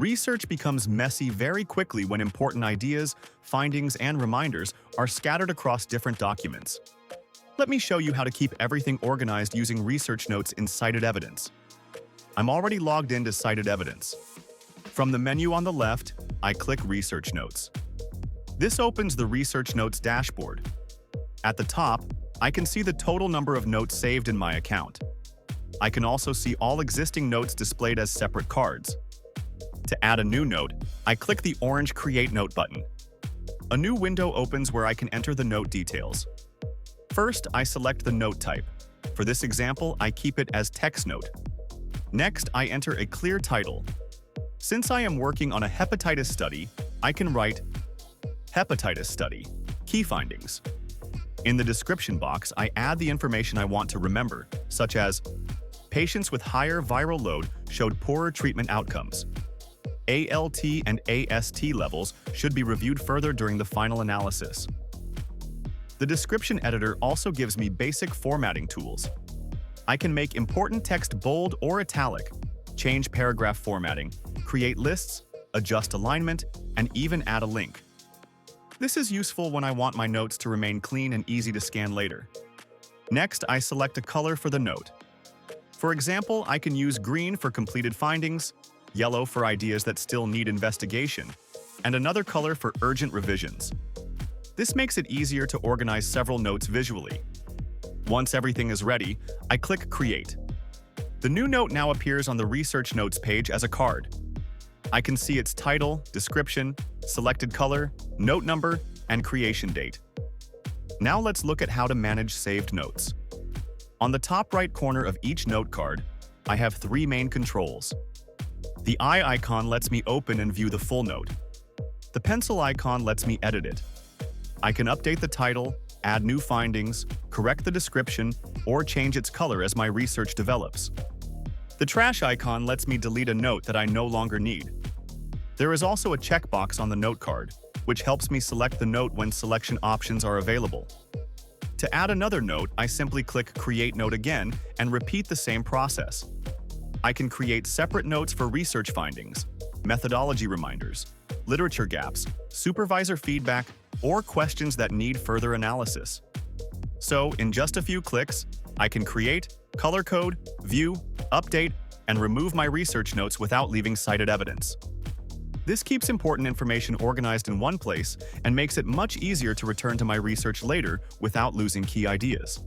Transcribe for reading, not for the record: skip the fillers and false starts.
Research becomes messy very quickly when important ideas, findings, and reminders are scattered across different documents. Let me show you how to keep everything organized using research notes in CitedEvidence. I'm already logged into CitedEvidence. From the menu on the left, I click Research Notes. This opens the Research Notes dashboard. At the top, I can see the total number of notes saved in my account. I can also see all existing notes displayed as separate cards. To add a new note, I click the orange Create Note button. A new window opens where I can enter the note details. First, I select the note type. For this example, I keep it as text note. Next, I enter a clear title. Since I am working on a hepatitis study, I can write Hepatitis Study, Key Findings. In the description box, I add the information I want to remember, such as patients with higher viral load showed poorer treatment outcomes. ALT and AST levels should be reviewed further during the final analysis. The description editor also gives me basic formatting tools. I can make important text bold or italic, change paragraph formatting, create lists, adjust alignment, and even add a link. This is useful when I want my notes to remain clean and easy to scan later. Next, I select a color for the note. For example, I can use green for completed findings, yellow for ideas that still need investigation, and another color for urgent revisions. This makes it easier to organize several notes visually. Once everything is ready, I click Create. The new note now appears on the Research Notes page as a card. I can see its title, description, selected color, note number, and creation date. Now let's look at how to manage saved notes. On the top right corner of each note card, I have three main controls. The eye icon lets me open and view the full note. The pencil icon lets me edit it. I can update the title, add new findings, correct the description, or change its color as my research develops. The trash icon lets me delete a note that I no longer need. There is also a checkbox on the note card, which helps me select the note when selection options are available. To add another note, I simply click Create Note again and repeat the same process. I can create separate notes for research findings, methodology reminders, literature gaps, supervisor feedback, or questions that need further analysis. So, in just a few clicks, I can create, color code, view, update, and remove my research notes without leaving CitedEvidence. This keeps important information organized in one place and makes it much easier to return to my research later without losing key ideas.